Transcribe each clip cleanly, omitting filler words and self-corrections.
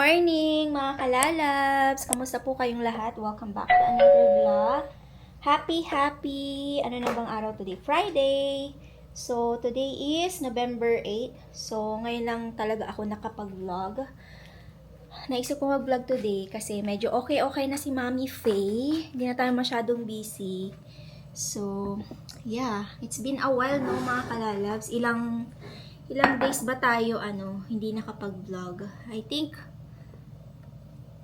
morning mga kalalabs! Kamusta po kayong lahat? Welcome back to another vlog. Happy, ano na bang araw today? Friday! So, today is November 8. So, ngayon lang talaga ako nakapag-vlog. Naisip ko mag-vlog today kasi medyo okay na si Mami Faye. Hindi na tayo masyadong busy. So, yeah. It's been a while, no, mga kalalabs. Ilang days ba tayo, hindi nakapag-vlog? I think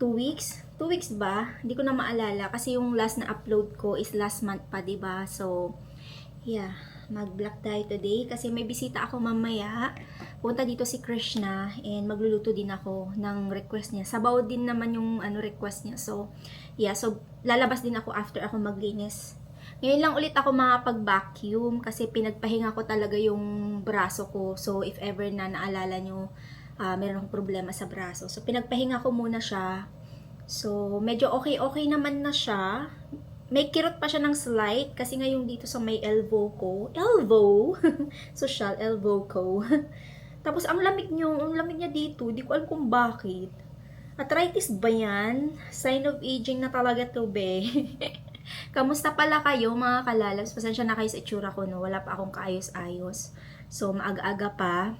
2 weeks? 2 weeks ba? Hindi ko na maalala kasi yung last na upload ko is last month pa, diba? So, yeah, mag-vlog tayo today kasi may bisita ako mamaya. Punta dito si Krishna and magluluto din ako ng request niya. Sabaw din naman yung request niya. So, yeah, so lalabas din ako after ako maglinis. Ngayon lang ulit ako makapag-vacuum kasi pinagpahinga ko talaga yung braso ko. So, if ever na naalala nyo, meron akong problema sa braso. So, pinagpahinga ko muna siya. So, medyo okay naman na siya. May kirot pa siya ng slight kasi ngayon dito sa may elbow ko. Social elbow ko. Tapos, ang lamig niya dito. Di ko alam kung bakit. Arthritis ba yan? Sign of aging na talaga to, be. Kamusta pala kayo, mga kalalabs? Pasensya na kayo sa itsura ko, no? Wala pa akong kaayos-ayos. So, maaga-aga pa.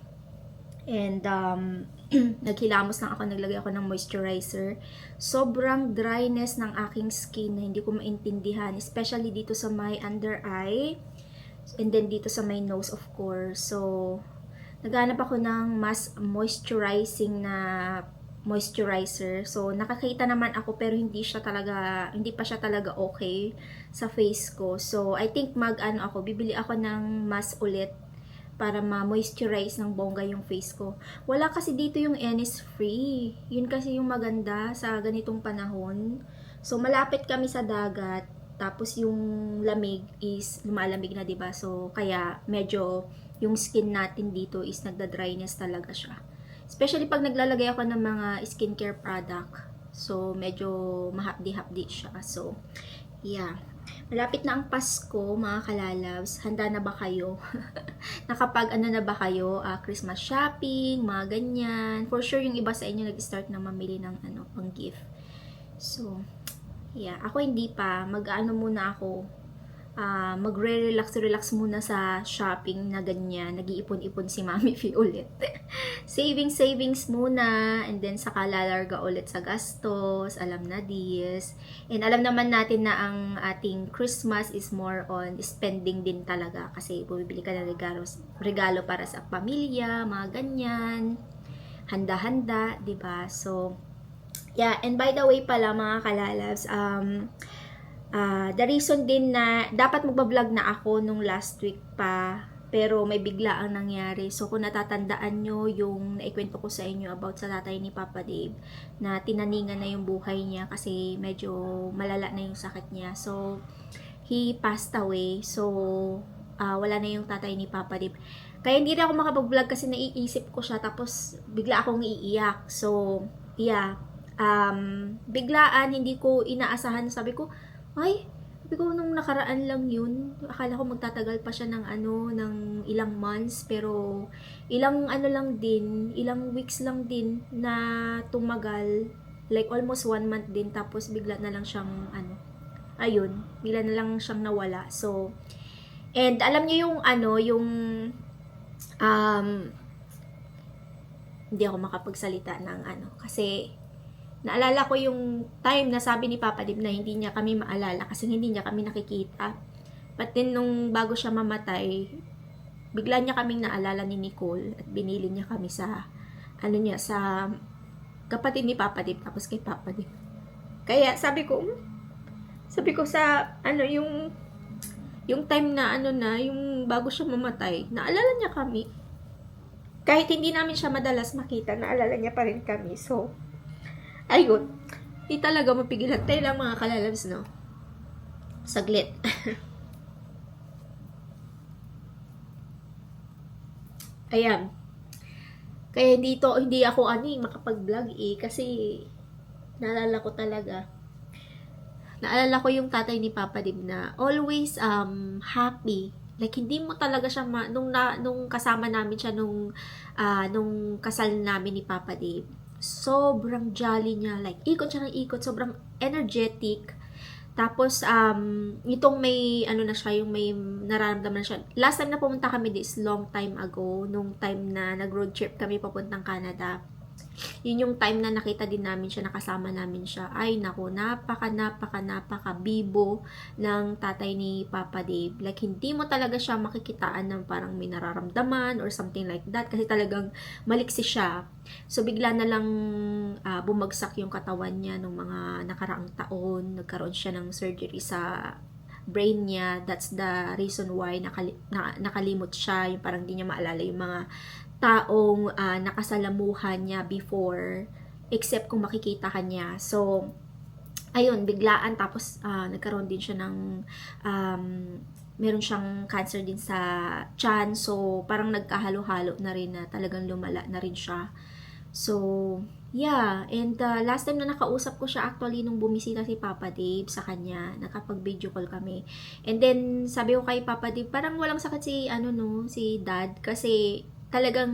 And, naghilamos lang ako, naglagay ako ng moisturizer. Sobrang dryness ng aking skin na hindi ko maintindihan. Especially dito sa my under eye. And then, dito sa my nose, of course. So, naghanap ako ng mas moisturizing na moisturizer. So, nakakita naman ako pero hindi pa siya talaga okay sa face ko. So, I think bibili ako ng mask ulit para ma-moisturize ng bongga yung face ko. Wala kasi dito yung Innisfree. Yun kasi yung maganda sa ganitong panahon. So, malapit kami sa dagat. Tapos yung lamig is lumalamig na, diba? So, kaya medyo yung skin natin dito is nagda-dryness talaga siya. Especially pag naglalagay ako ng mga skincare product. So, medyo mahapdi-hapdi siya. So, yeah. Malapit na ang Pasko, mga kalalabs. Handa na ba kayo? Na ba kayo? Christmas shopping, mga ganyan. For sure, yung iba sa inyo nag-start na mamili ng pang gift. So, yeah. Ako hindi pa. Muna ako. Magre-relax muna sa shopping na ganyan. Nag-iipon-ipon si Mami Fi ulit. Savings muna, and then saka lalarga ulit sa gastos. Alam na this. And alam naman natin na ang ating Christmas is more on spending din talaga kasi bumibili ka ng regalo para sa pamilya, mga ganyan. Handa-handa, 'di ba? So, yeah, and by the way pala, mga kalalabs, the reason din na dapat magbablog na ako nung last week pa, pero may bigla ang nangyari. So, kung natatandaan nyo yung naikwento ko sa inyo about sa tatay ni Papa Dave, na tinaningan na yung buhay niya kasi medyo malala na yung sakit niya. So, he passed away. So, wala na yung tatay ni Papa Dave. Kaya hindi na ako makapag-vlog kasi naiisip ko siya, tapos bigla akong iiyak. So, yeah. Biglaan, hindi ko inaasahan. Sabi ko, nung nakaraan lang yun, akala ko magtatagal pa siya ng ilang months, pero ilang weeks lang din na tumagal, like almost 1 month din, tapos bigla na lang siyang bigla na lang siyang nawala. So, and alam niyo hindi ako makapagsalita ng kasi naalala ko yung time na sabi ni Papa Dib na hindi niya kami maalala kasi hindi niya kami nakikita. But then, nung bago siya mamatay, bigla niya kaming naalala ni Nicole at binili niya kami sa, sa kapatid ni Papa Dib, tapos kay Papa Dib. Kaya, sabi ko sa, yung time na, yung bago siya mamatay, naalala niya kami. Kahit hindi namin siya madalas makita, naalala niya pa rin kami. So, ayun, di talaga mapigilan. Tayo lang, mga kalalabs, no? Saglit. Ayan. Kaya hindi ako makapag-vlog kasi naalala ko talaga. Naalala ko yung tatay ni Papa Dim na always happy. Like, hindi mo talaga siya nung kasama namin siya nung kasal namin ni Papa Dave. sobrang jolly niya. Like, ikot siya ng ikot. Sobrang energetic. Tapos, itong may, ano na siya, yung may nararamdaman na siya. Last time na pumunta kami this long time ago, nung time na nag-road trip kami papuntang Canada. Yun yung time na nakita din namin siya, nakasama namin siya. Ay, naku, napaka bibo ng tatay ni Papa Dave. Like, hindi mo talaga siya makikitaan ng parang may nararamdaman or something like that. Kasi talagang maliksi siya. So, bigla na lang bumagsak yung katawan niya nung mga nakaraang taon. Nagkaroon siya ng surgery sa brain niya. That's the reason why nakalimot siya. Yung parang di niya maalala yung mga taong nakasalamuhan niya before, except kung makikita ka niya. So, ayun, biglaan. Tapos, nagkaroon din siya ng, meron siyang cancer din sa tiyan. So, parang nagkahalo-halo na rin na talagang lumala na rin siya. So, yeah. And last time na nakausap ko siya actually nung bumisita si Papa Dave sa kanya, nakapag-video call kami. And then, sabi ko kay Papa Dave, parang walang sakit si Dad. Kasi, talagang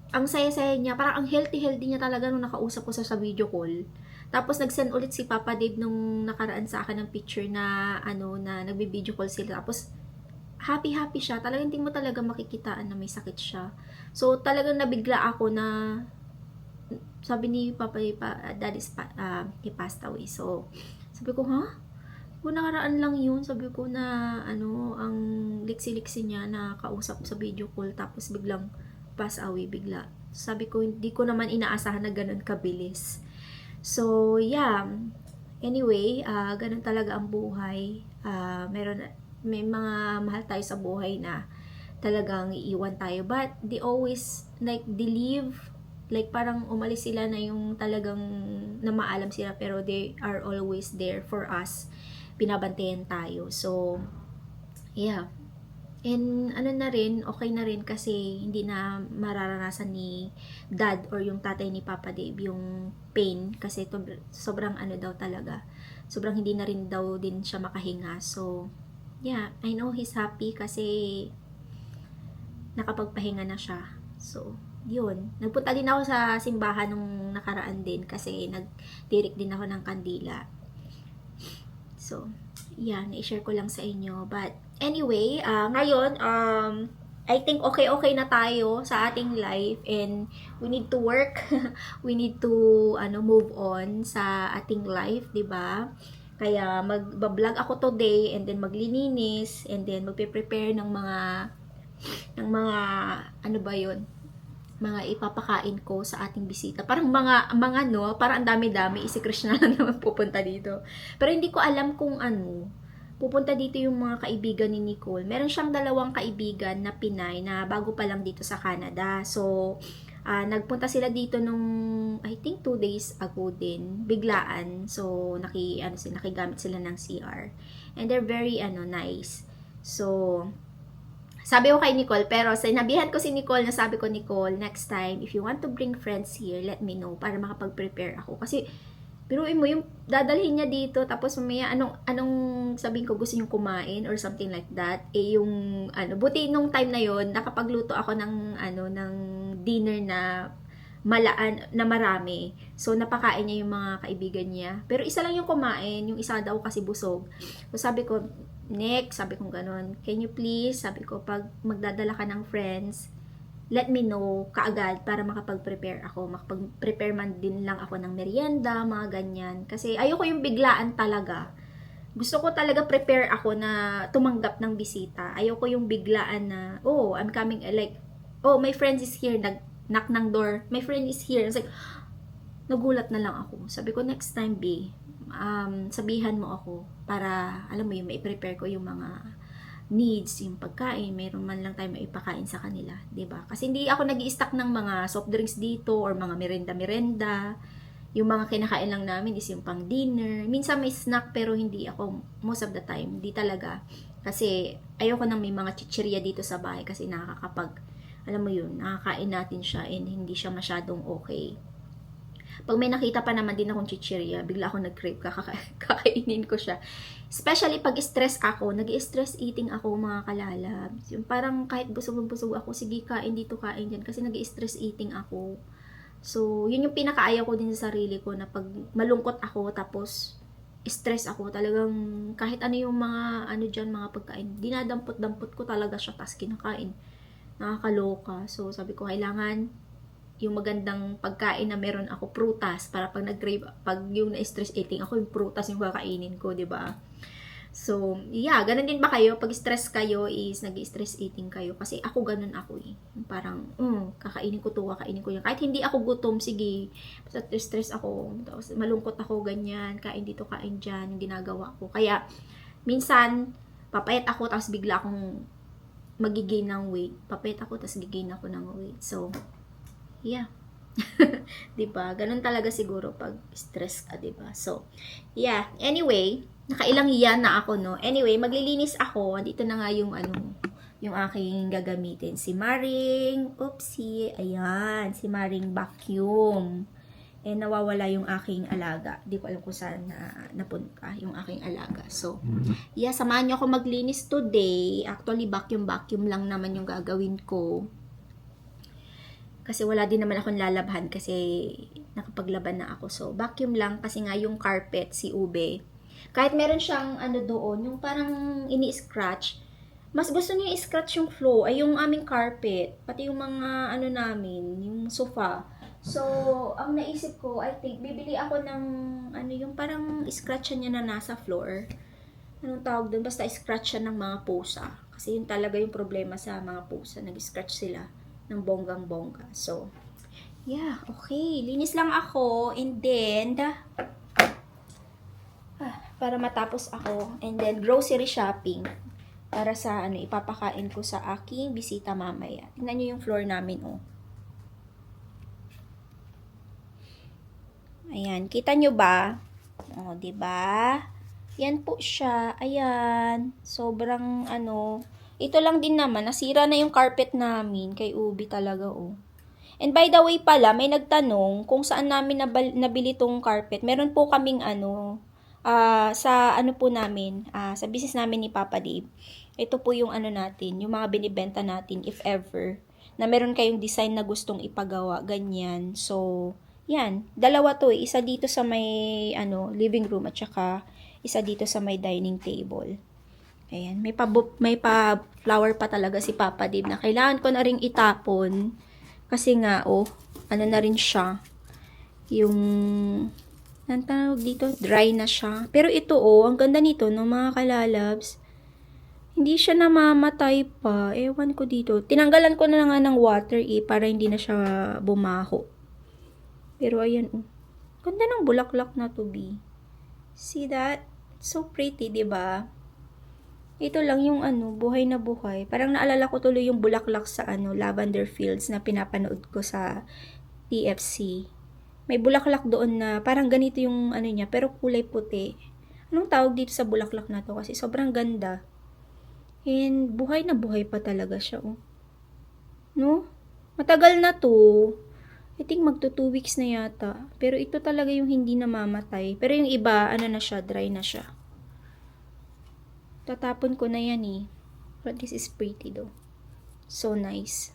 ang saya-saya niya, parang ang healthy-healthy niya talaga nung nakausap ko sa video call. Tapos nag-send ulit si Papa Dave nung nakaraan sa akin ng picture na na nagbi-video call sila. Tapos happy-happy siya. Talagang hindi mo talaga makikitaan na may sakit siya. So talagang nabigla ako na sabi ni Papa Dave, Dad he passed away. So sabi ko, kung nakaraan lang yun, sabi ko na ang liksi-liksi niya na kausap sa video call, tapos biglang pass away bigla. Sabi ko, hindi ko naman inaasahan na ganun kabilis. So, yeah. Anyway, ganun talaga ang buhay. May mga mahal tayo sa buhay na talagang iiwan tayo. But, they always, like, they leave, like, parang umalis sila na yung talagang na maalam sila, pero they are always there for us. Binabantayan tayo. So, yeah. And na rin, okay na rin kasi hindi na mararanasan ni Dad or yung tatay ni Papa Dave yung pain kasi sobrang daw talaga. Sobrang hindi na rin daw din siya makahinga. So, yeah, I know he's happy kasi nakapagpahinga na siya. So, yun. Nagpunta din ako sa simbahan nung nakaraan din kasi nagtirik din ako ng kandila. So, yeah, na-share ko lang sa inyo. But, anyway, ngayon, I think okay na tayo sa ating life and we need to work. We need to, move on sa ating life, di ba? Kaya, mag-vlog ako today and then maglilinis and then magpe-prepare ng mga, mga ipapakain ko sa ating bisita. Parang parang ang dami-dami, si Krishna lang naman pupunta dito. Pero hindi ko alam kung pupunta dito yung mga kaibigan ni Nicole. Meron siyang 2 kaibigan na Pinay na bago pa lang dito sa Canada. So, nagpunta sila dito nung, I think 2 days ago din, biglaan. So, nakigamit sila ng CR. And they're very, nice. So, sabi ko kay Nicole, pero sinabihan ko si Nicole na sabi ko, Nicole, next time, if you want to bring friends here, let me know para makapag-prepare ako. Kasi, biruin mo, yung dadalhin niya dito, tapos mamaya, anong sabihin ko, gusto niyong kumain or something like that, yung, buti nung time na yon nakapagluto ako ng dinner na marami. So, napakain niya yung mga kaibigan niya. Pero isa lang yung kumain, yung isa daw kasi busog. So, sabi ko, Nick, sabi ko gano'n, can you please, sabi ko, pag magdadala ka ng friends, let me know kaagad para makapag-prepare ako. Makapag-prepare man din lang ako ng merienda, mga ganyan. Kasi ayoko yung biglaan talaga. Gusto ko talaga prepare ako na tumanggap ng bisita. Ayoko yung biglaan na, I'm coming, like, my friend is here, nag-knock ng door, my friend is here. It's like, nagulat na lang ako. Sabi ko, next time, B, sabihan mo ako para, alam mo yung mai-prepare ko yung mga needs, yung pagkain, mayroon man lang tayo maipakain sa kanila, 'di ba? Kasi hindi ako nag-i-stock ng mga soft drinks dito or mga merenda. Yung mga kinakain lang namin is yung pang dinner. Minsan may snack pero hindi ako, most of the time, hindi talaga. Kasi ayoko nang may mga chichirya dito sa bahay kasi alam mo yun, nakakain natin siya and hindi siya masyadong okay. Pag may nakita pa naman din akong chichirya, bigla ako nag-crave, kakainin ko siya. Especially pag stress ako, nag-stress eating ako mga kalalabs. Yung parang kahit busog ako, sige kain dito, kain dyan. Kasi nag-stress eating ako. So, yun yung pinakaayaw ko din sa sarili ko na pag malungkot ako tapos stress ako, talagang kahit ano yung mga ano dyan, mga pagkain, dinadampot-dampot ko talaga siya tas kinakain. Nakakaloka. So, sabi ko, kailangan yung magandang pagkain na meron ako, prutas, para pag nag-crave, pag yung na-stress eating ako, yung prutas yung kakainin ko, di ba? So, yeah, ganun din ba kayo? Pag stress kayo is nag-stress eating kayo. Kasi ako ganun ako eh. Parang, kakainin ko to, kakainin ko yan. Kahit hindi ako gutom, sige, basta stress ako, tapos malungkot ako, ganyan, kain dito, kain dyan, yung ginagawa ko. Kaya, minsan, papayat ako, tapos bigla akong magigain ng weight. Papayat ako, tapos gigain ako ng weight. So, yeah. 'Di ba? Ganun talaga siguro pag stress ka, 'di ba? So, yeah. Anyway, nakailang yan na ako, no? Anyway, maglilinis ako. Dito na nga yung yung aking gagamitin. Si Maring, oopsie, ayan, si Maring vacuum. Nawawala yung aking alaga. Di ko alam kung saan napunta yung aking alaga. So, yeah, samahan niyo ako maglinis today. Actually, vacuum lang naman yung gagawin ko. Kasi wala din naman akong lalabhan kasi nakapaglaban na ako. So, vacuum lang kasi nga yung carpet, si Ube. Kahit meron siyang doon, yung parang ini-scratch. Mas gusto niya i-scratch yung floor, ay yung aming carpet. Pati yung mga namin, yung sofa. So, ang naisip ko, I think, bibili ako ng yung parang scratch niya na nasa floor. Anong tawag doon? Basta scratch siya ng mga pusa. Kasi yun talaga yung problema sa mga pusa. Nag-scratch sila ng bonggang-bongga. So, yeah, okay. Linis lang ako. And then, para matapos ako. And then, grocery shopping. Para sa, ipapakain ko sa aking bisita mamaya. Tingnan nyo yung floor namin, oh. Ayan. Kita nyo ba? Oh, diba? Yan po siya. Ayan. Sobrang, ito lang din naman, nasira na yung carpet namin kay Ubi talaga, oh. And by the way pala, may nagtanong kung saan namin nabili tong carpet. Meron po kaming sa po namin, sa business namin ni Papa Dave. Ito po yung natin, yung mga binibenta natin if ever, na meron kayong design na gustong ipagawa, ganyan. So, yan, dalawa to, isa dito sa may living room at saka isa dito sa may dining table. Ayan, may pa flower pa talaga si Papa Dave na kailangan ko na ring itapon. Kasi nga, na rin siya. Yung, ang tawag dito, dry na siya. Pero ito, ang ganda nito, no, mga kalalabs. Hindi siya namamatay pa. Ewan ko dito. Tinanggalan ko na nga ng water, para hindi na siya bumaho. Pero ayan, ganda ng bulaklak na to, be. See that? So pretty, diba? Ito lang yung buhay na buhay. Parang naalala ko tuloy yung bulaklak sa Lavender Fields na pinapanood ko sa TFC. May bulaklak doon na parang ganito yung niya, pero kulay puti. Anong tawag dito sa bulaklak na to? Kasi sobrang ganda. And buhay na buhay pa talaga siya, oh. No? Matagal na to. I think magto 2 weeks na yata. Pero ito talaga yung hindi namamatay. Pero yung iba, na siya, dry na siya. Tatapon ko na yan eh. But this is pretty though. So nice.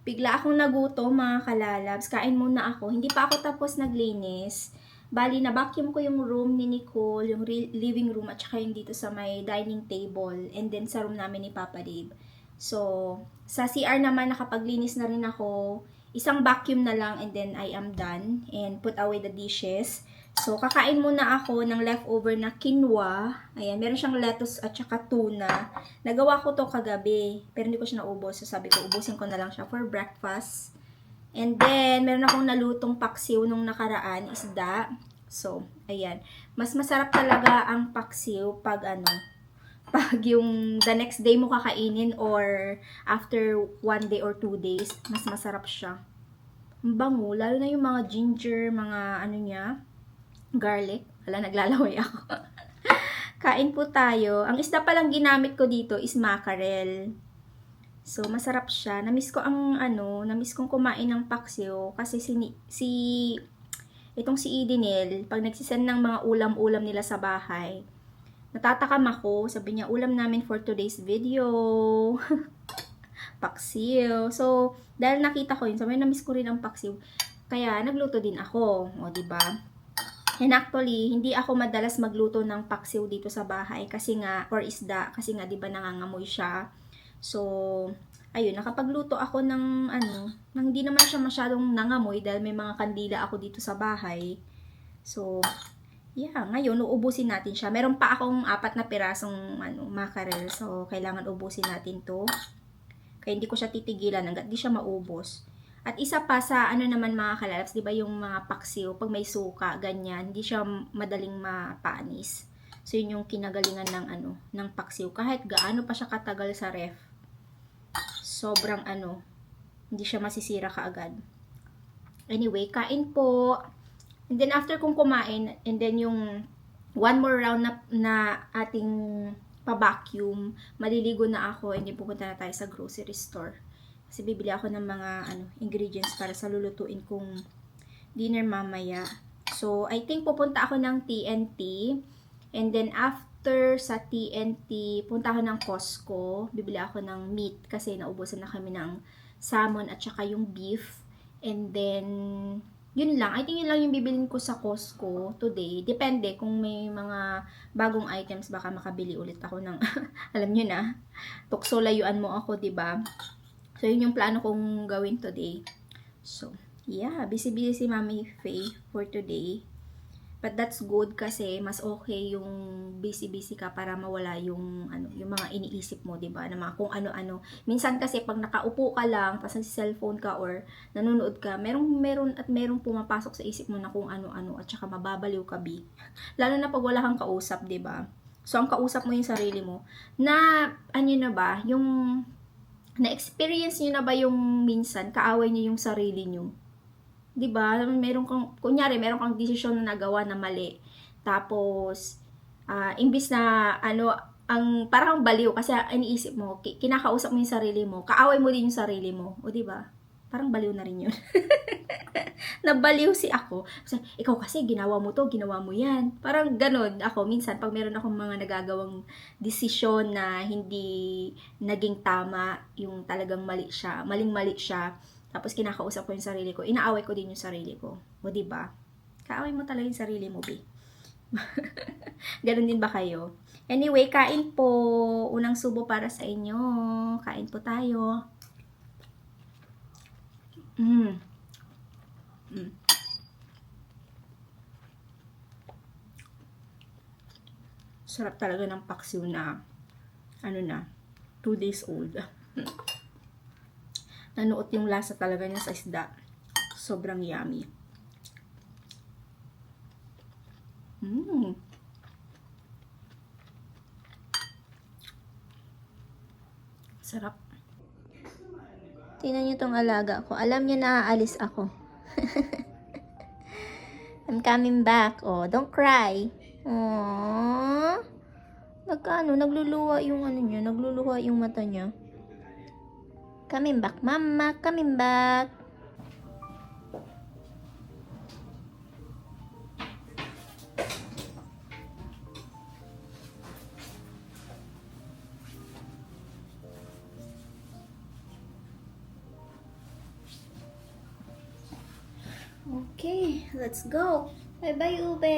Bigla akong nagutom, mga kalalabs. Kain muna ako. Hindi pa ako tapos naglinis. Bali, na-vacuum ko yung room ni Nicole, yung living room, at saka yung dito sa may dining table. And then sa room namin ni Papa Dave. So, sa CR naman, nakapaglinis na rin ako. Isang vacuum na lang and then I am done. And put away the dishes. So, kakain muna ako ng leftover na quinoa. Ayan, meron siyang lettuce at saka tuna. Nagawa ko to kagabi, pero hindi ko siya naubos. So, sabi ko, ubusin ko na lang siya for breakfast. And then, meron akong nalutong paksiw nung nakaraan, isda. So, ayan. Mas masarap talaga ang paksiw pag pag yung the next day mo kakainin or after 1 day or 2 days, mas masarap siya. Ang bango, lalo na yung mga ginger, mga niya, garlic. Wala, naglalaway ako. Kain po tayo. Ang isda palang ginamit ko dito is mackerel. So, masarap siya. Namiss kong kumain ng paksiw kasi itong si Idinel, pag nagsisend ng mga ulam-ulam nila sa bahay, natatakam ako. Sabi niya, ulam namin for today's video. Paksiw. So, dahil nakita ko yun, sabi namiss ko rin ang paksiw. Kaya, nagluto din ako. O, diba? And actually, hindi ako madalas magluto ng paksiw dito sa bahay kasi nga, or isda, kasi nga, di ba nangangamoy siya. So, ayun, nakapagluto ako ng hindi naman siya masyadong nangamoy dahil may mga kandila ako dito sa bahay. So, yeah, ngayon, uubusin natin siya. Meron pa akong 4 na pirasong mackerel. So, kailangan ubusin natin to. Kaya hindi ko siya titigilan hanggat di siya maubos. At isa pa sa naman mga kalalabs, di ba yung mga paksiw, pag may suka, ganyan, hindi siya madaling mapanis. So, yun yung kinagalingan ng paksiw. Kahit gaano pa siya katagal sa ref, sobrang hindi siya masisira kaagad. Anyway, kain po. And then, after kong kumain, and then yung one more round na ating pa-vacuum, maliligo na ako, and then pupunta na tayo sa grocery store. Kasi bibili ako ng mga ingredients para sa lulutuin kong dinner mamaya. So, I think pupunta ako ng TNT. And then, after sa TNT, punta ako ng Costco. Bibili ako ng meat kasi naubusan na kami ng salmon at saka yung beef. And then, yun lang. I think yun lang yung bibilin ko sa Costco today. Depende kung may mga bagong items, baka makabili ulit ako ng, alam nyo na, tukso layuan mo ako, diba? So, yun yung plano kong gawin today. So, yeah, busy-busy si Mami Faye for today. But that's good kasi mas okay yung busy-busy ka para mawala yung mga iniisip mo, 'di ba? Na mga kung ano-ano. Minsan kasi pag nakaupo ka lang, tapos nagsi-cellphone ka or nanonood ka, merong pumapasok sa isip mo na kung ano-ano at saka mababaliw ka bi. Lalo na pag wala kang kausap, 'di ba? So ang kausap mo yung sarili mo. Na na ba, yung na-experience niyo na ba yung minsan kaaway niyo yung sarili niyo? 'Di ba? Meron kang desisyon na nagawa na mali. Tapos imbis na ang parang baliw kasi iniisip mo, kinakausap mo yung sarili mo, kaaway mo din yung sarili mo. O 'di ba? Parang baliw na rin 'yun. Nabaliw si ako. Kasi ikaw kasi ginawa mo 'to, ginawa mo 'yan. Parang ganun ako minsan pag meron akong mga nagagawang desisyon na hindi naging tama, yung talagang maling-mali siya. Tapos kinakausap ko yung sarili ko, inaaway ko din yung sarili ko. O diba? Kaaway mo talaga yung sarili mo, be. Ganon din ba kayo? Anyway, kain po. Unang subo para sa inyo. Kain po tayo. Sarap talaga ng paksiw na 2 days old. Nanuot yung lasa talaga niya sa isda. Sobrang yummy. Sarap. Tingnan niyo tong alaga ko. Alam niya na aalis ako. I'm coming back. Oh, don't cry. Aww. Nagluluha yung niya, nagluluha yung mata niya. Coming back, mama. Coming back. Okay, let's go. Bye-bye, Ube.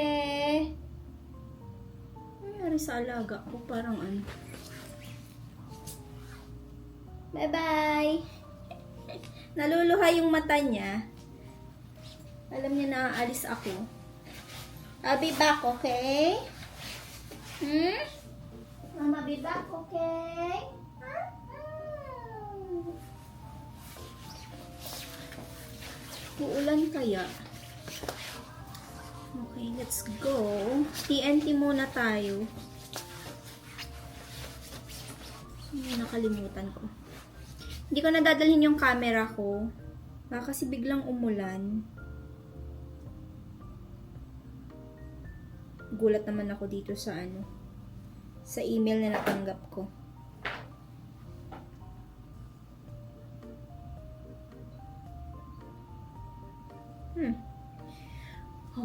Ano nangyari sa alaga ko? Parang Bye-bye. Naluluha yung mata niya. Alam niya na aalis ako. I'll be back, okay? Mama, be back, okay? Uulan kaya? Okay, let's go. TNT muna tayo. Nakalimutan ko. Hindi ko nadadalhin yung camera ko. Baka kasi biglang umulan. Gulat naman ako dito sa sa email na natanggap ko.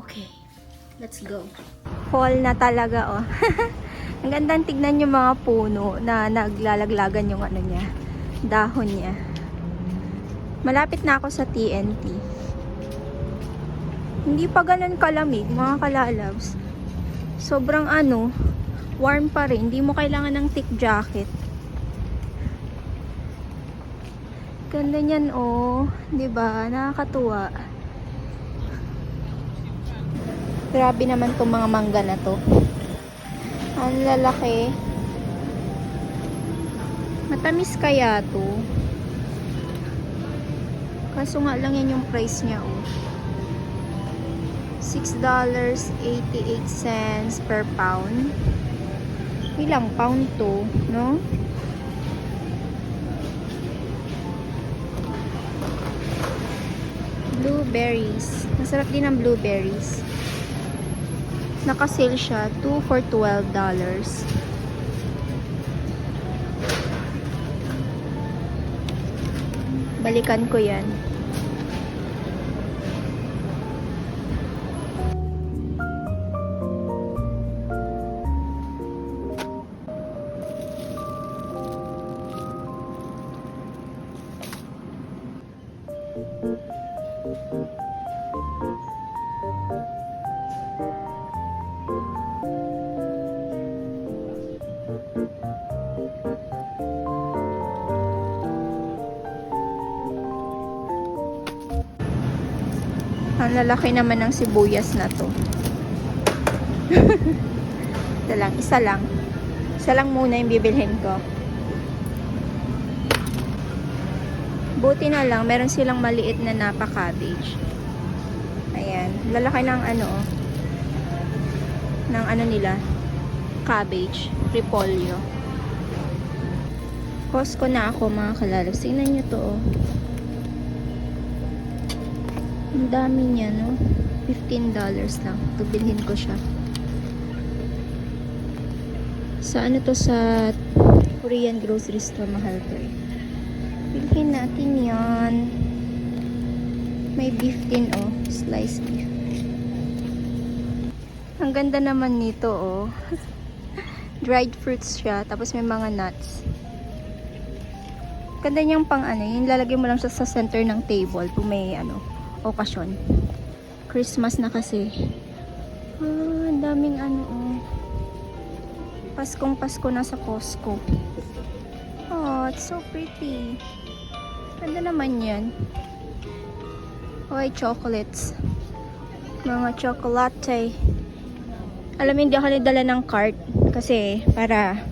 Okay, let's go. Fall na talaga, oh. Ang gandang tignan yung mga puno na naglalaglagan yung ano niya, dahon niya. Malapit na ako sa TNT. Hindi pa ganun kalamig, mga kalalabs. Sobrang warm pa rin. Hindi mo kailangan ng thick jacket. Ganda niyan, oh. 'Di ba? Nakakatuwa. Grabe naman tong mga mangga na to. Ang lalaki. Matamis kaya to. Kaso nga lang yan yung price niya, oh. $6.88 per pound. Ilang pound to, no? Blueberries. Masarap din ang blueberries. Naka-sale siya. 2 for $12. Balikan ko yan. Ang lalaki naman ng sibuyas na to. Isa lang. Isa lang muna yung bibilhin ko. Buti na lang, meron silang maliit na napa cabbage. Ayan. Lalaki ng nila. Cabbage. Repolyo. Costco na ako, mga kalalabs. Tingnan nyo to, oh. Ang dami niya, no? $15 lang. Tubilhin ko siya. Sa sa Korean grocery store, mahal to eh. Bilhin natin yan. May beef din, oh. Sliced beef. Ang ganda naman nito, oh. Dried fruits siya. Tapos may mga nuts. Ganda niyang pang yung lalagay mo lang siya sa center ng table kung may okasyon. Christmas na kasi. Ang daming Paskong Pasko na sa Costco. Oh, it's so pretty. Ganda naman yan. Hoy, chocolates. Mga chocolate. Alam mo, hindi ako nidala ng cart kasi para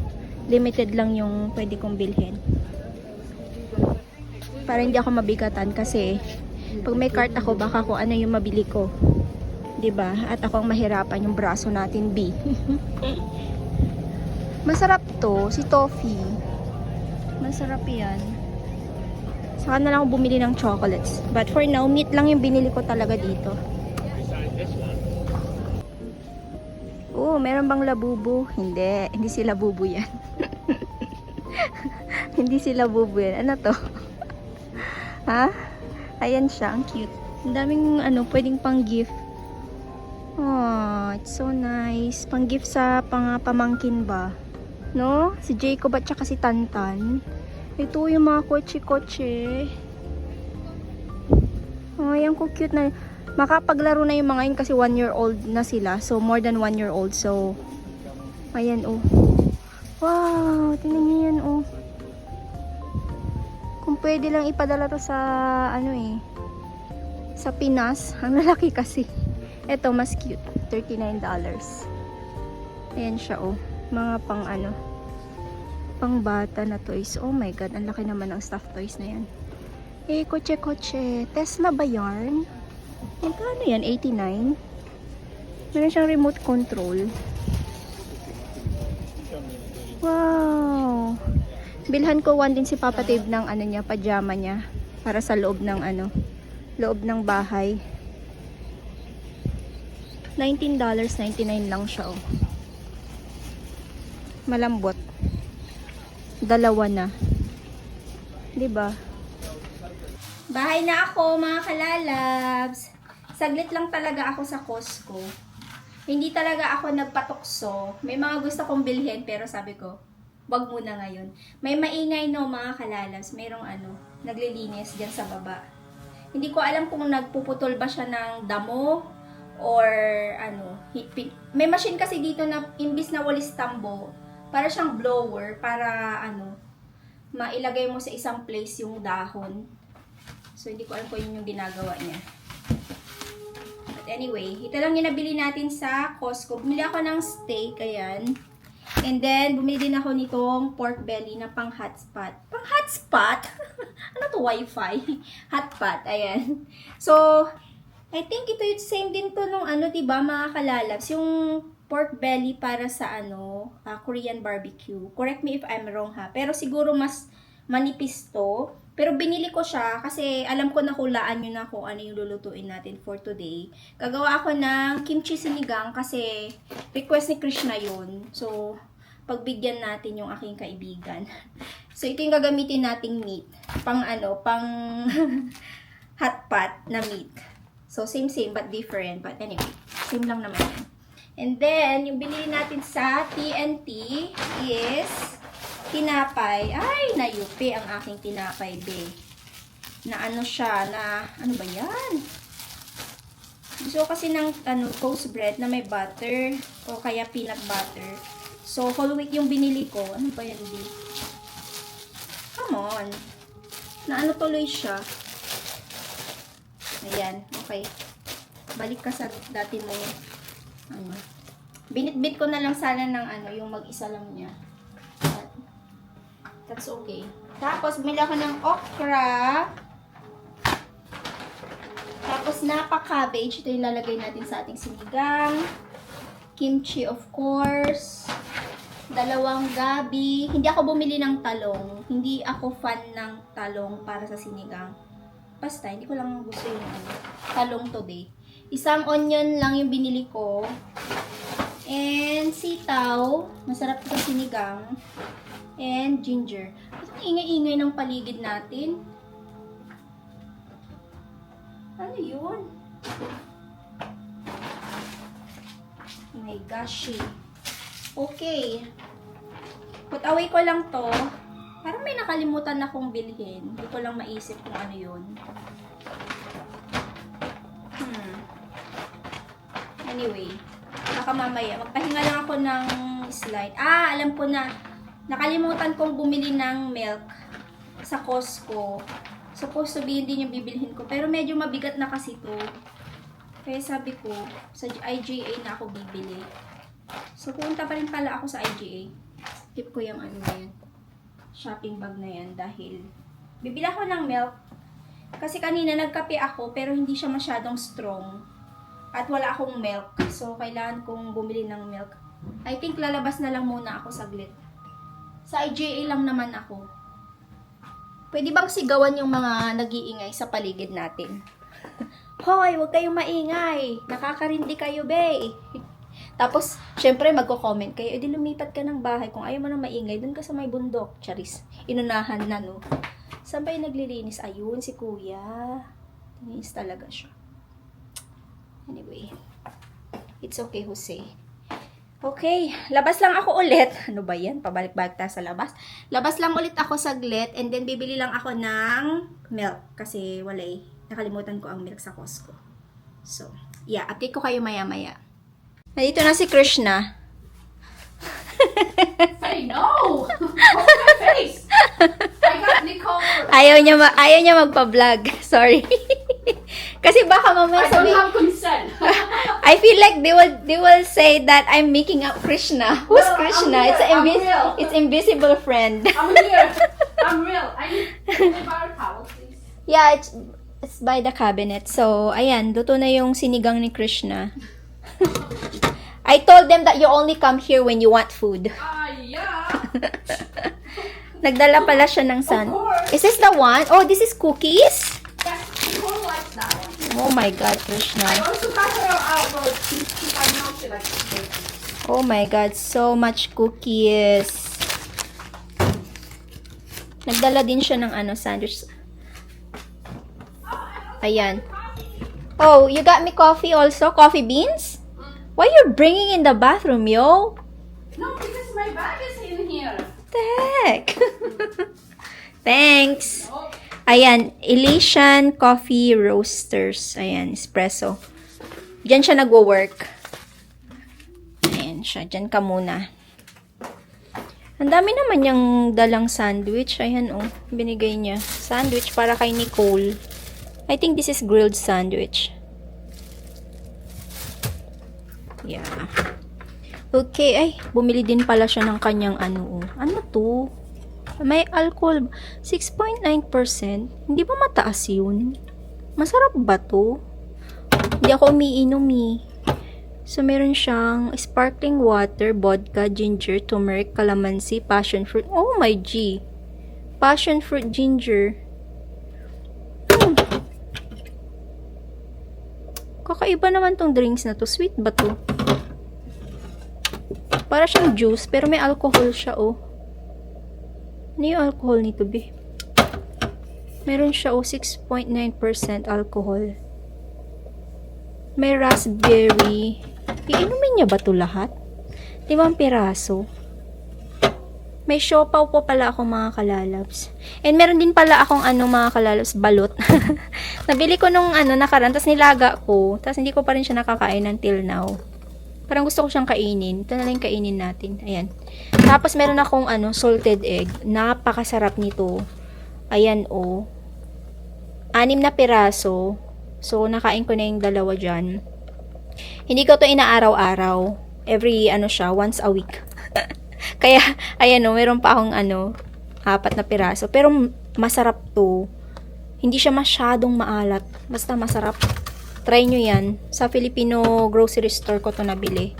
limited lang yung pwede kong bilhin. Para hindi ako mabigatan kasi pag may cart ako, baka kung ano yung mabili ko. 'Di ba? At ako ang mahirapan, yung braso natin, B. Masarap to, si toffee. Masarap yan. Saka na lang ako bumili ng chocolates. But for now, meat lang yung binili ko talaga dito. Oh, meron bang labubu? Hindi. Hindi sila bubu yan. Hindi sila bubu yan. Ano to? Ha? Ayan siya, ang cute. Ang daming pwedeng pang gift. Oh, it's so nice. Pang gift sa pamangkin ba? No? Si Jacob at saka si Tantan. Ito yung mga kotse-kotse. Oh, ayan ko cute na. Makapaglaro na yung mga yun kasi 1-year-old na sila. So, more than 1-year-old. So, ayan, oh. Wow, tingnan niyo yan, oh. Kung pwede lang ipadala to sa sa Pinas. Ang lalaki kasi. Ito mas cute, $39. Ayan siya, oh. Mga pang bata na toys. Oh my god, ang laki naman ng stuffed toys na yan. Eh, kotse-kotse. Tesla ba yarn? Magkano yan? $89? Meron siyang remote control. Wow! Bilhan ko one din si Papa Tib ng niya, pajama niya para sa loob ng loob ng bahay. $19.99 lang siya, oh. Malambot. Dalawa na. 'Di ba? Bahay na ako, mga kalalabs. Saglit lang talaga ako sa Costco. Hindi talaga ako nagpatukso. May mga gusto kong bilhin, pero sabi ko, wag muna ngayon. May maingay no, mga kalalabs. Mayroong naglilinis dyan sa baba. Hindi ko alam kung nagpuputol ba siya ng damo or May machine kasi dito na imbis na walis tambo, para siyang blower, para mailagay mo sa isang place yung dahon. So, hindi ko alam kung yun yung ginagawa niya. But anyway, ito lang yung nabili natin sa Costco. Bumili ako ng steak, ayan. And then, bumili din ako nitong pork belly na pang hotspot. Pang hotspot? Ano to, wifi? Hotpot, ayan. So, I think ito yung same din to nung diba, mga kalalabs. Yung pork belly para sa Korean barbecue. Correct me if I'm wrong ha. Pero siguro mas manipis to. Pero binili ko siya kasi alam ko na hulaan nyo na kung ano yung lulutuin natin for today. Gagawa ako ng kimchi sinigang kasi request ni Krishna yun. So, pagbigyan natin yung aking kaibigan. So, ito yung gagamitin nating meat. Pang hot pot na meat. So, same but different. But anyway, same lang naman yan. And then, yung binili natin sa TNT is tinapay. Ay, nayupi ang aking tinapay, be. Na siya, ano ba yan? Gusto ko kasi ng toast bread na may butter o kaya peanut butter. So, whole wheat yung binili ko. Ano ba yan, be? Come on. Na tuloy siya. Ayan, okay. Balik ka sa dati mo. Binitbit ko na lang sana ng yung mag-isa lang niya. That's okay. Tapos, bumili ako ng okra. Tapos, napa-cabbage. Ito yung lalagay natin sa ating sinigang. Kimchi, of course. 2 gabi. Hindi ako bumili ng talong. Hindi ako fan ng talong para sa sinigang. Basta, hindi ko lang gusto yung talong today. 1 onion lang yung binili ko. And sitaw. Masarap ito sa sinigang. And ginger. Ito ang ingay-ingay ng paligid natin. Ano yun? Oh my gosh. Okay. Put away ko lang to. Parang may nakalimutan na akong bilhin. Hindi ko lang maisip kung ano yun. Anyway. Baka mamaya. Magpahinga lang ako ng slide. Alam ko na. Nakalimutan kong bumili ng milk sa Costco. Supposed to be hindi yung bibilhin ko. Pero medyo mabigat na kasi to. Kaya sabi ko, sa IGA na ako bibili. So, pumunta pa rin pala ako sa IGA. Keep ko yung yan. Shopping bag na yan. Dahil, bibili ako ng milk. Kasi kanina nagkape ako, pero hindi siya masyadong strong. At wala akong milk. So, kailangan kong bumili ng milk. I think lalabas na lang muna ako saglit. Sa IGA lang naman ako. Pwede bang sigawan yung mga nag-iingay sa paligid natin? Hoy, huwag kayong maingay. Nakakarindi kayo, be. Tapos, syempre, magko-comment kayo. Edi lumipat ka ng bahay. Kung ayaw mo na maingay, dun ka sa may bundok. Charis. Inunahan na, no? Saan ba yung naglilinis? Ayun, si kuya. Linis talaga siya. Anyway. It's okay, Jose. Okay, labas lang ako ulit. Ano ba yan? Pabalik-balik tayo sa labas. Labas lang ulit ako saglit and then bibili lang ako ng milk kasi wala nakalimutan ko ang milk sa Costco. So, yeah, update ko kayo maya-maya. Nandito na si Krishna. Say no! What's my face? I got Nicole. Ayaw niya magpa-vlog. Sorry. Kasi baka mamaya I don't sabi, have consent. I feel like they will say that I'm making up Krishna. Who's No, Krishna? I'm real. It's invisible friend. I'm here. I'm real. I need a bar towel, please. Yeah, it's by the cabinet. So, ayan, luto na yung sinigang ni Krishna. I told them that you only come here when you want food. Yeah. Nagdala pala siya ng sun. Of course. Is this the one? Oh, this is cookies? Yes, Nicole likes that one. Oh my God, Krishna. I also got her out, but I know she likes cookies. Oh my God, so much cookies. Nagdala din siya ng sandwich. Ayan. Oh, you got me coffee also? Coffee beans? Why you bringing in the bathroom, yo? No, because my bag is in here. What the heck? Thanks. Oh, Ayan, Elysian Coffee Roasters. Ayan, espresso. Diyan siya nagwo-work. Ayan siya. Diyan ka muna. Ang dami naman yung dalang sandwich. Ayan, oh. Binigay niya. Sandwich para kay Nicole. I think this is grilled sandwich. Yeah. Okay. Ay, bumili din pala siya ng kanyang oh. Ano to? May alcohol. 6.9%. Hindi ba mataas yun? Masarap ba to? Hindi ako umiinom eh. So, meron siyang sparkling water, vodka, ginger, turmeric, calamansi, passion fruit. Oh my G. Passion fruit, ginger. Kakaiba naman tong drinks na to. Sweet ba to? Para siyang juice, pero may alcohol siya, oh. Ano yung alcohol nito, be? Meron siya, 6.9% alcohol. May raspberry. Iinumin niya ba to lahat? 5 piraso. May siopaw po pala ako, mga kalalabs. And meron din pala akong mga kalalabs, balot. Nabili ko nung nakaraan, tapos nilaga ko. Tapos hindi ko pa rin siya nakakain until now. Parang gusto ko siyang kainin. Ito na lang yung kainin natin. Ayan. Tapos meron akong salted egg. Napakasarap nito. Ayan, oh. 6 na piraso. So, nakain ko na yung 2 dyan. Hindi ko to inaaraw-araw. Every, siya, once a week. Kaya, ayan, oh, meron pa akong 4 na piraso. Pero, masarap to. Hindi siya masyadong maalat. Basta masarap. Try nyo yan. Sa Filipino grocery store ko to nabili.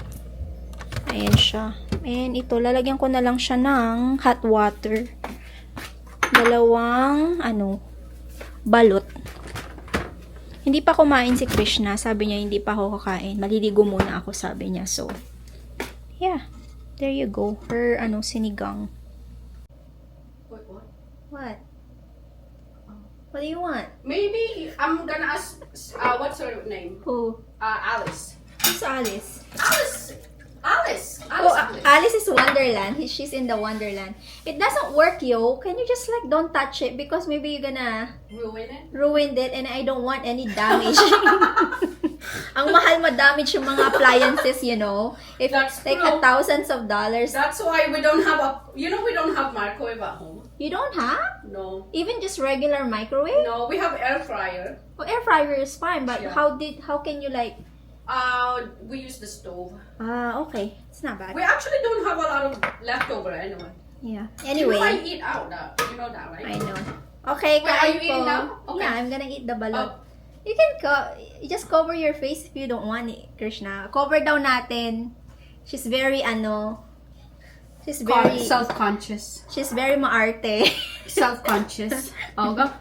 Ayan siya. And ito, lalagyan ko na lang siya ng hot water. 2, balot. Hindi pa kumain si Krishna. Sabi niya, hindi pa ako kakain. Maliligo muna ako, sabi niya. So, yeah. There you go. Her, sinigang. wait, what? What? What do you want? Maybe I'm gonna ask. What's her name? Who? Alice. Who's Alice? Alice. Alice. Oh, Alice. Alice is Wonderland. She's in the Wonderland. It doesn't work, yo. Can you just don't touch it because maybe you're gonna Ruin it. ruin it and I don't want any damage. Ang mahal ma-damage yung mga appliances, you know. If That's like true. thousands of dollars. That's why we don't have we don't have microwave at home. You don't have? No. Even just regular microwave? No, we have air fryer. Well, air fryer is fine, but Yeah. how can you We use the stove. okay. It's not bad. We actually don't have a lot of leftover anyway. Yeah. You know, I Anyway, eat out. You know that, right? I know. Okay, Wait, are kain you eating po. now? Okay. Yeah, I'm gonna eat the balot. Oh. You can just cover your face if you don't want it, Krishna. Cover daw natin. She's very she's very Self-conscious. she's very maarte. Self-conscious. Oh, go.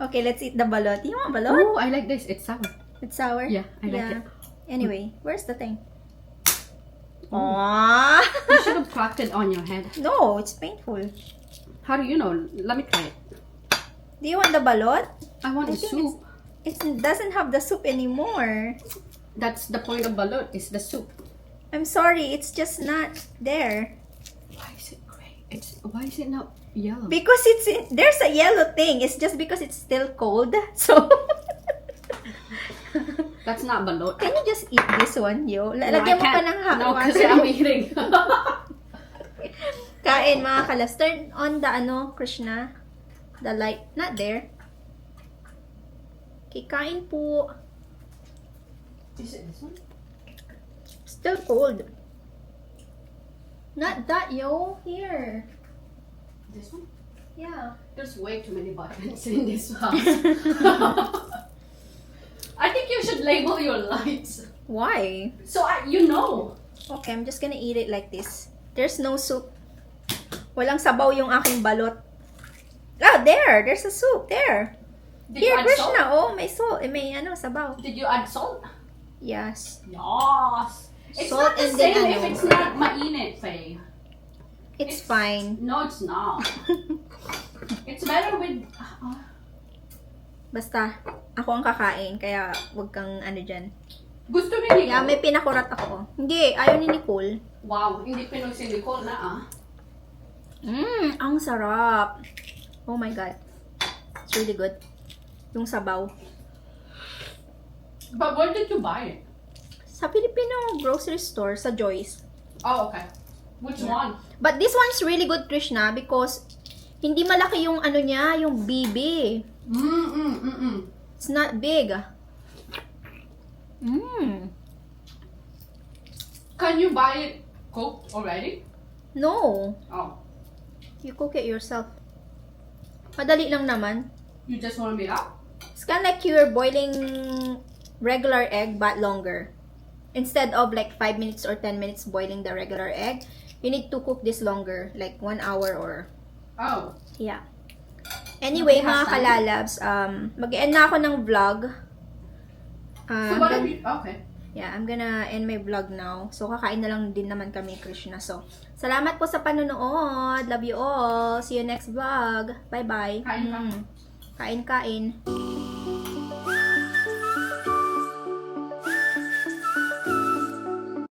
Okay, let's eat the balot. You want balot? Oh, I like this. It's sour. It's sour. Yeah, I like it. Anyway, where's the thing? Aww. You should have cracked it on your head. No, it's painful. How do you know? Let me try it. Do you want the balot? I want I the think soup. It doesn't have the soup anymore. That's the point of balut, is the soup. I'm sorry, it's just not there. Why is it gray? Why is it not yellow? Because there's a yellow thing. It's just because it's still cold. So, That's not balut. can you just eat this one, yo? No, Lagyan I mo pa can't. ng hot No, because water. I'm eating. Kain, mga kalas. Turn on the, Krishna. The light. Not there. Okay, kain po. Is it this one? Still cold. Not that, yo. Here. This one? Yeah. There's way too many buttons in this house. I think you should label your lights. Why? So you know. Okay, I'm just gonna eat it like this. There's no soup. Walang sabaw yung aking balot. Ah, there! There's a soup. There. Did Here, you add Krishna. salt? Oh, may salt. May sabaw. Did you add salt? Yes. Yes. It's Salt not the and then same ano. if it's not mainit, Faye. It's fine. No, it's not. It's better with... Basta, ako ang kakain, kaya wag kang ano dyan. Gusto ni Kaya Nicole. may pinakurat ako. Hindi, ayaw ni Nicole. Wow, hindi Pinoy si Nicole na Ang sarap. Oh my God. It's really good. Yung sabaw. But where did you buy it? Sa Filipino grocery store, sa Joyce. Oh, okay. Which one? But this one's really good, Krishna, because hindi malaki yung ano niya, yung bibi. It's not big. Can you buy it cooked already? No. Oh, You cook it yourself. Madali lang naman. you just warm it up? It's kind of like you're boiling regular egg but longer. Instead of like 5 minutes or 10 minutes boiling the regular egg, you need to cook this longer, like 1 hour or Oh. yeah. Anyway, Okay, mga Hassan. kalalabs, mag-end na ako ng vlog. So what have you... Okay. Yeah, I'm gonna end my vlog now. So, kakain na lang din naman kami, Krishna. So, salamat po sa panonood. Love you all. See you next vlog. Bye-bye. Kain ka. Kain-kain.